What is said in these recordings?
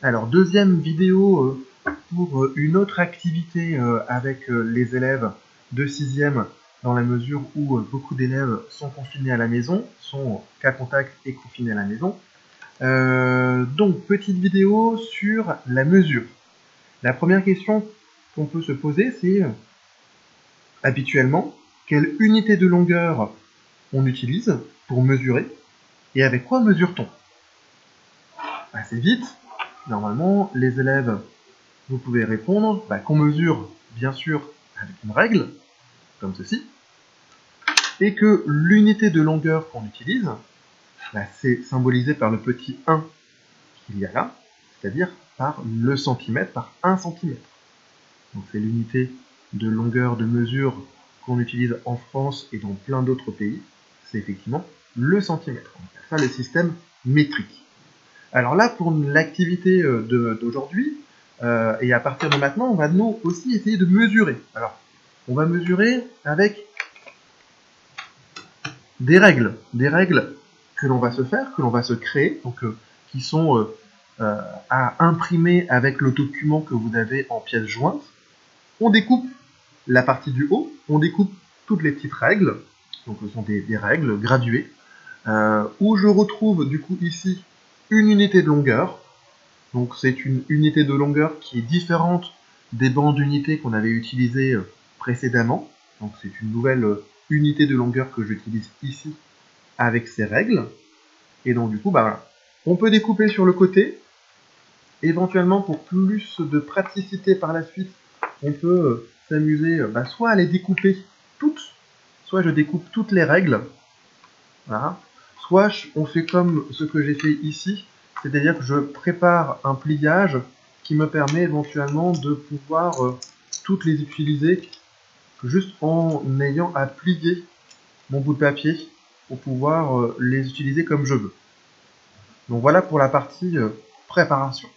Alors, deuxième vidéo pour une autre activité avec les élèves de 6e, dans la mesure où beaucoup d'élèves sont confinés à la maison, sont cas contact et confinés à la maison. Donc, petite vidéo sur la mesure. La première question qu'on peut se poser, c'est habituellement, quelle unité de longueur on utilise pour mesurer et avec quoi mesure-t-on? Assez vite, normalement, les élèves, vous pouvez répondre qu'on mesure, bien sûr, avec une règle, comme ceci, et que l'unité de longueur qu'on utilise, c'est symbolisé par le petit 1 qu'il y a là, c'est-à-dire par le centimètre, par 1 centimètre. Donc c'est l'unité de longueur de mesure qu'on utilise en France et dans plein d'autres pays, c'est effectivement le centimètre. On appelle ça le système métrique. Alors là, pour l'activité d'aujourd'hui, et à partir de maintenant, on va nous aussi essayer de mesurer. Alors, on va mesurer avec des règles que l'on va se faire, que l'on va se créer, donc qui sont à imprimer avec le document que vous avez en pièces jointes. On découpe la partie du haut, on découpe toutes les petites règles, donc ce sont des règles graduées, où je retrouve du coup ici une unité de longueur. Donc c'est une unité de longueur qui est différente des bandes d'unités qu'on avait utilisées précédemment. Donc c'est une nouvelle unité de longueur que j'utilise ici avec ces règles. Et donc du coup, voilà. On peut découper sur le côté. Éventuellement, pour plus de praticité par la suite, on peut s'amuser soit à les découper toutes, soit je découpe toutes les règles. Voilà. Soit on fait comme ce que j'ai fait ici, c'est-à-dire que je prépare un pliage qui me permet éventuellement de pouvoir toutes les utiliser juste en ayant à plier mon bout de papier pour pouvoir les utiliser comme je veux. Donc voilà pour la partie préparation.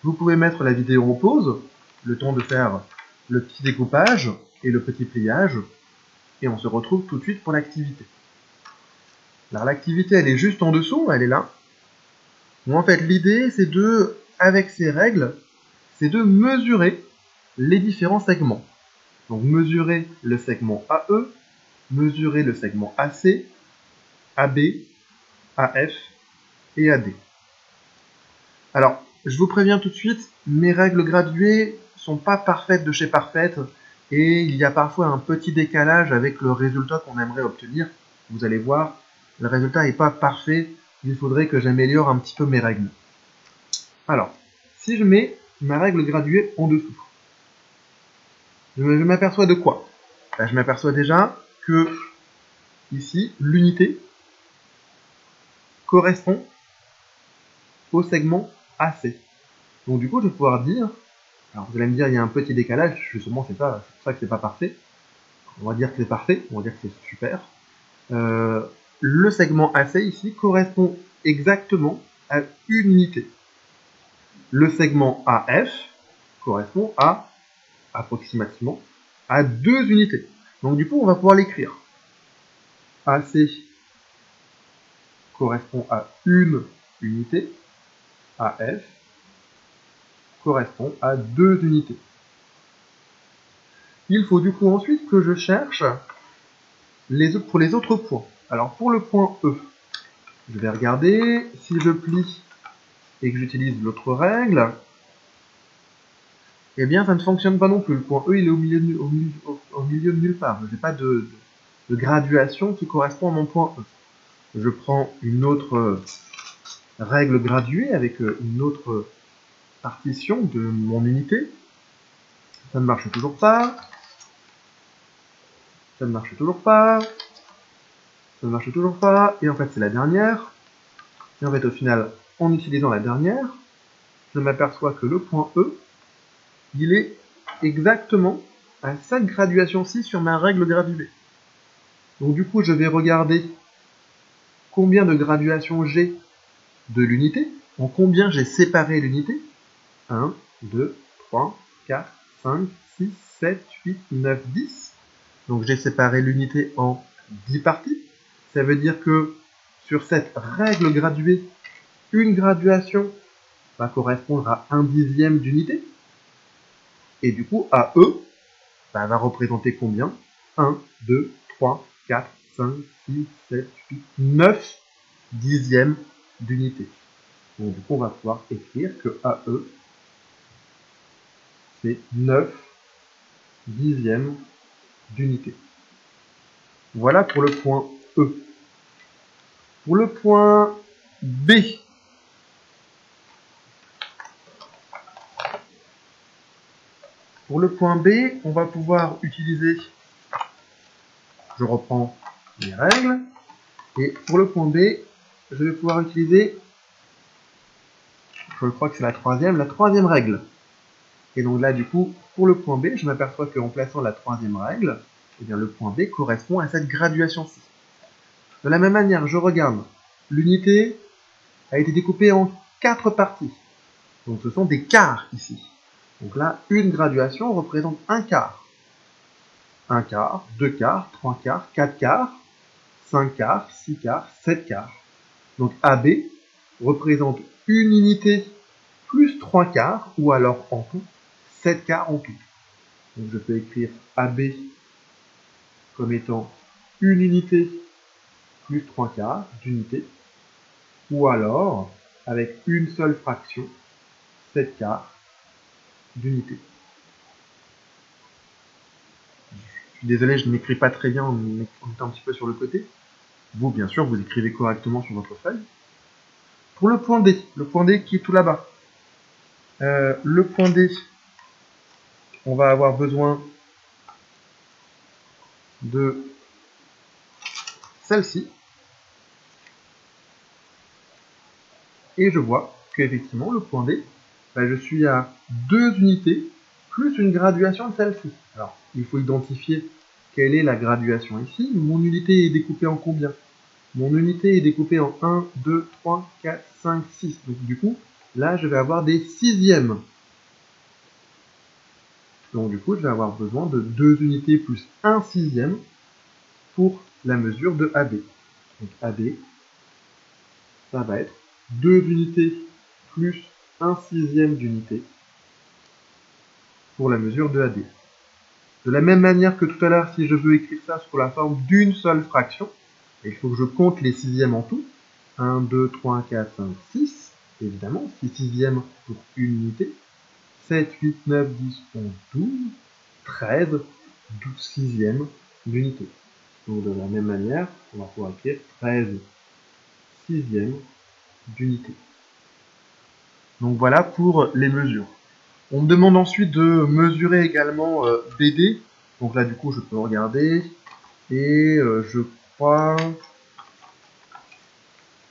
Vous pouvez mettre la vidéo en pause, le temps de faire le petit découpage et le petit pliage, et on se retrouve tout de suite pour l'activité. Alors l'activité, elle est juste en dessous, elle est là. Bon, en fait, l'idée, c'est de, avec ces règles, c'est de mesurer les différents segments. Donc mesurer le segment AE, mesurer le segment AC, AB, AF et AD. Alors, je vous préviens tout de suite, mes règles graduées sont pas parfaites de chez parfaites, et il y a parfois un petit décalage avec le résultat qu'on aimerait obtenir. Vous allez voir, le résultat n'est pas parfait, il faudrait que j'améliore un petit peu mes règles. Alors, si je mets ma règle graduée en dessous, je m'aperçois de quoi? Je m'aperçois déjà que, ici, l'unité correspond au segment AC. Donc du coup, je vais pouvoir dire, alors vous allez me dire, il y a un petit décalage, justement, c'est pour ça que c'est pas parfait. On va dire que c'est parfait, on va dire que c'est super. Le segment AC ici correspond exactement à une unité. Le segment AF correspond à, approximativement, à 2 unités. Donc du coup, on va pouvoir l'écrire. AC correspond à une unité, AF correspond à 2 unités. Il faut du coup ensuite que je cherche pour les autres points. Alors pour le point E, je vais regarder si je plie et que j'utilise l'autre règle, eh bien ça ne fonctionne pas non plus. Le point E il est au milieu de nulle part. Je n'ai pas de graduation qui correspond à mon point E. Je prends une autre règle graduée avec une autre partition de mon unité. Ça ne marche toujours pas. Ça ne marche toujours pas. Ça ne marche toujours pas. Et en fait c'est la dernière. Et en fait au final, en utilisant la dernière, je m'aperçois que le point E, il est exactement à 5 graduations-ci sur ma règle graduée. Donc du coup, je vais regarder combien de graduations j'ai de l'unité, en combien j'ai séparé l'unité. 1, 2, 3, 4, 5, 6, 7, 8, 9, 10. Donc j'ai séparé l'unité en 10 parties. Ça veut dire que sur cette règle graduée, une graduation va correspondre à 1/10 d'unité. Et du coup, AE va représenter combien? 1, 2, 3, 4, 5, 6, 7, 8, 9 dixièmes d'unité. Donc du coup, on va pouvoir écrire que AE, c'est 9 dixièmes d'unité. Voilà pour le point E. Pour le point B, on va pouvoir utiliser, je reprends les règles, et pour le point B, je vais pouvoir utiliser, je crois que c'est la troisième règle. Et donc là, du coup, pour le point B, je m'aperçois qu'en plaçant la troisième règle, eh bien, le point B correspond à cette graduation-ci. De la même manière, je regarde, l'unité a été découpée en 4 parties. Donc ce sont des quarts ici. Donc là, une graduation représente un quart. Un quart, 2 quarts, 3 quarts, 4 quarts, 5 quarts, 6 quarts, 7 quarts. Donc AB représente une unité plus 3 quarts, ou alors en tout, 7 quarts en tout. Donc je peux écrire AB comme étant une unité plus 3 quarts d'unité, ou alors avec une seule fraction, 7 quarts d'unité. Je suis désolé, je n'écris pas très bien, on est un petit peu sur le côté. Vous, bien sûr, vous écrivez correctement sur votre feuille. Pour le point D qui est tout là-bas, le point D, on va avoir besoin de celle-ci. Et je vois qu'effectivement, le point D, je suis à 2 unités plus une graduation de celle-ci. Alors, il faut identifier quelle est la graduation ici. Mon unité est découpée en combien? Mon unité est découpée en 1, 2, 3, 4, 5, 6. Donc du coup, là, je vais avoir des sixièmes. Donc du coup, je vais avoir besoin de 2 unités plus 1 sixième pour la mesure de AB. Donc AB, ça va être 2 unités plus 1 sixième d'unité pour la mesure de AD. De la même manière que tout à l'heure, si je veux écrire ça sous la forme d'une seule fraction, il faut que je compte les sixièmes en tout. 1, 2, 3, 4, 5, 6. Évidemment, 6 sixièmes pour une unité. 7, 8, 9, 10, 11, 12, 13, 12 sixièmes d'unité. Donc de la même manière, on va pouvoir écrire 13 sixièmes d'unité. Donc voilà pour les mesures. On me demande ensuite de mesurer également BD. Donc là, du coup, je peux regarder. Et je crois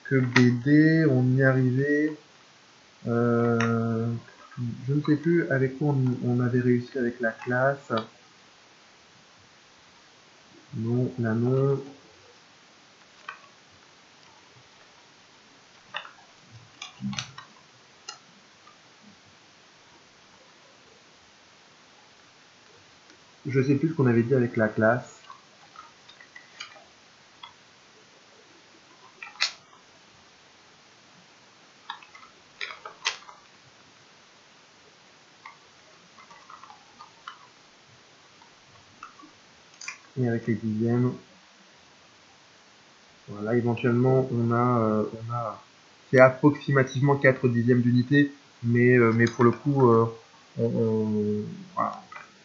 que BD, on y arrivait. Je ne sais plus avec quoi on avait réussi avec la classe. Non, là non. Je ne sais plus ce qu'on avait dit avec la classe. Et avec les dixièmes. Voilà, éventuellement, c'est approximativement 4 dixièmes d'unité, mais pour le coup, voilà.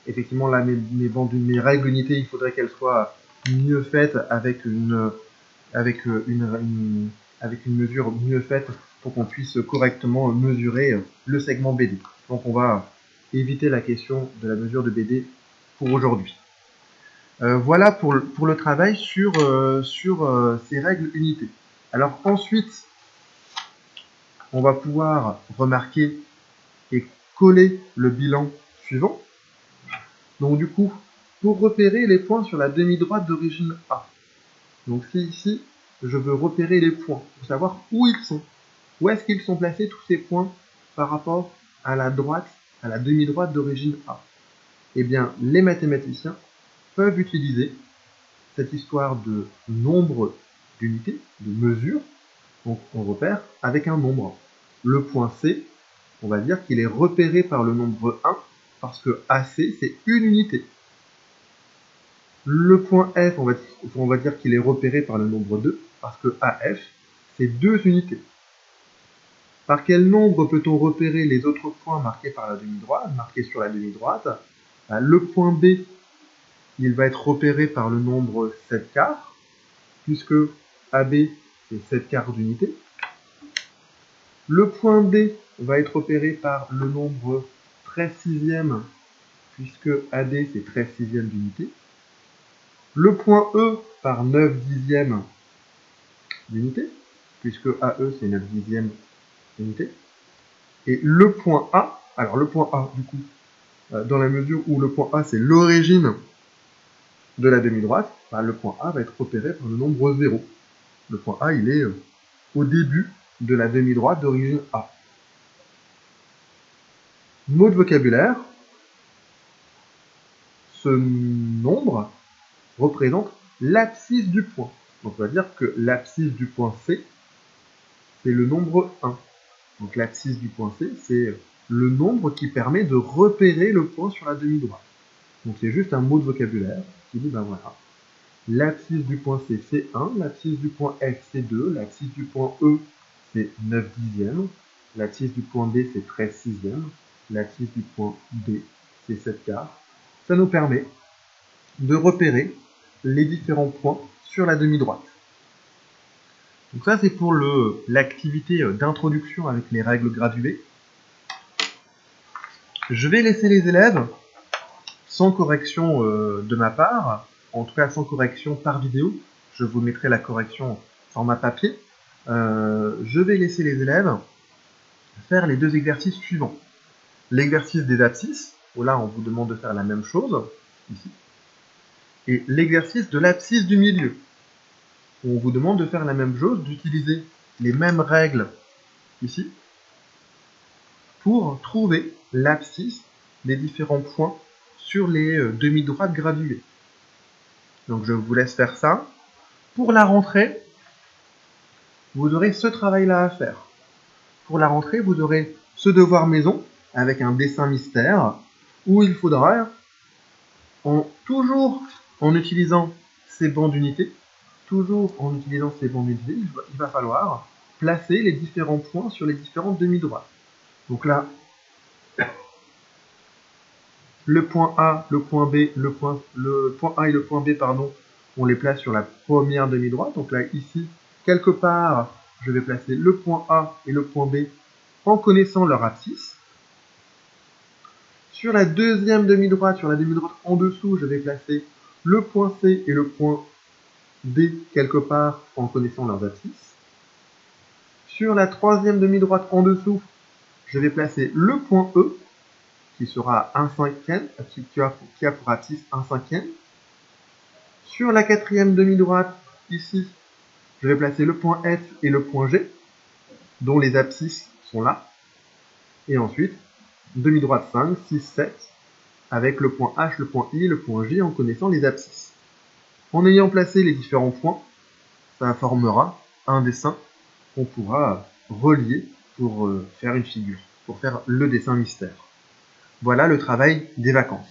Effectivement, là, mes règles d'unité, il faudrait qu'elles soient mieux faites avec une mesure mieux faite pour qu'on puisse correctement mesurer le segment BD. Donc on va éviter la question de la mesure de BD pour aujourd'hui. Voilà pour le travail sur ces règles unités. Alors ensuite, on va pouvoir remarquer et coller le bilan suivant. Donc du coup, pour repérer les points sur la demi-droite d'origine A. Donc si ici, je veux repérer les points, pour savoir où ils sont. Où est-ce qu'ils sont placés tous ces points par rapport à la droite, à la demi-droite d'origine A? Eh bien, les mathématiciens peuvent utiliser cette histoire de nombre d'unités, de mesure, donc on repère avec un nombre. Le point C, on va dire qu'il est repéré par le nombre 1, parce que AC, c'est une unité. Le point F, on va dire qu'il est repéré par le nombre 2, parce que AF, c'est 2 unités. Par quel nombre peut-on repérer les autres points marqués par la demi-droite, marqués sur la demi-droite? Le point B, il va être repéré par le nombre 7 quarts, puisque AB, c'est 7 quarts d'unité. Le point D va être repéré par le nombre 13 sixièmes, puisque AD, c'est 13 sixièmes d'unité. Le point E par 9 dixièmes d'unité, puisque AE, c'est 9 dixièmes d'unité. Et le point A, alors le point A, du coup, dans la mesure où le point A, c'est l'origine de la demi-droite, le point A va être repéré par le nombre 0. Le point A, il est au début de la demi-droite d'origine A. Mot de vocabulaire, ce nombre représente l'abscisse du point. Donc on va dire que l'abscisse du point C, c'est le nombre 1. Donc l'abscisse du point C, c'est le nombre qui permet de repérer le point sur la demi-droite. Donc c'est juste un mot de vocabulaire qui dit, ben voilà, l'abscisse du point C, c'est 1, l'abscisse du point F, c'est 2, l'abscisse du point E, c'est 9 dixièmes, l'abscisse du point D, c'est 13 sixièmes, l'abscisse du point D, c'est 7 quarts. Ça nous permet de repérer les différents points sur la demi-droite. Donc ça, c'est pour l'activité d'introduction avec les règles graduées. Je vais laisser les élèves sans correction de ma part, en tout cas sans correction par vidéo. Je vous mettrai la correction format papier. Je vais laisser les élèves faire les 2 exercices suivants. L'exercice des abscisses, où là on vous demande de faire la même chose, ici, et l'exercice de l'abscisse du milieu, où on vous demande de faire la même chose, d'utiliser les mêmes règles ici, pour trouver l'abscisse des différents points sur les demi-droites graduées. Donc je vous laisse faire ça. Pour la rentrée, vous aurez ce travail-là à faire. Pour la rentrée, vous aurez ce devoir maison avec un dessin mystère où il faudra, toujours en utilisant ces bancs d'unité, il va falloir placer les différents points sur les différentes demi-droites. Donc là, le point A, le point B, le point A et le point B, pardon, on les place sur la première demi-droite. Donc là, ici, quelque part, je vais placer le point A et le point B en connaissant leur abscisse. Sur la deuxième demi-droite, sur la demi-droite en dessous, je vais placer le point C et le point D quelque part en connaissant leurs abscisses. Sur la troisième demi-droite en dessous, je vais placer le point E, qui sera 1/5, qui a pour abscisse 1/5. Sur la quatrième demi-droite, ici, je vais placer le point F et le point G, dont les abscisses sont là. Et ensuite, demi-droite 5, 6, 7, avec le point H, le point I, le point J en connaissant les abscisses. En ayant placé les différents points, ça formera un dessin qu'on pourra relier pour faire une figure, pour faire le dessin mystère. Voilà le travail des vacances.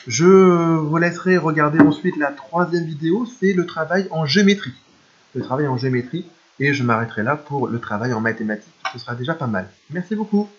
Je vous laisserai regarder ensuite la 3e vidéo, c'est le travail en géométrie. Le travail en géométrie, et je m'arrêterai là pour le travail en mathématiques. Ce sera déjà pas mal. Merci beaucoup.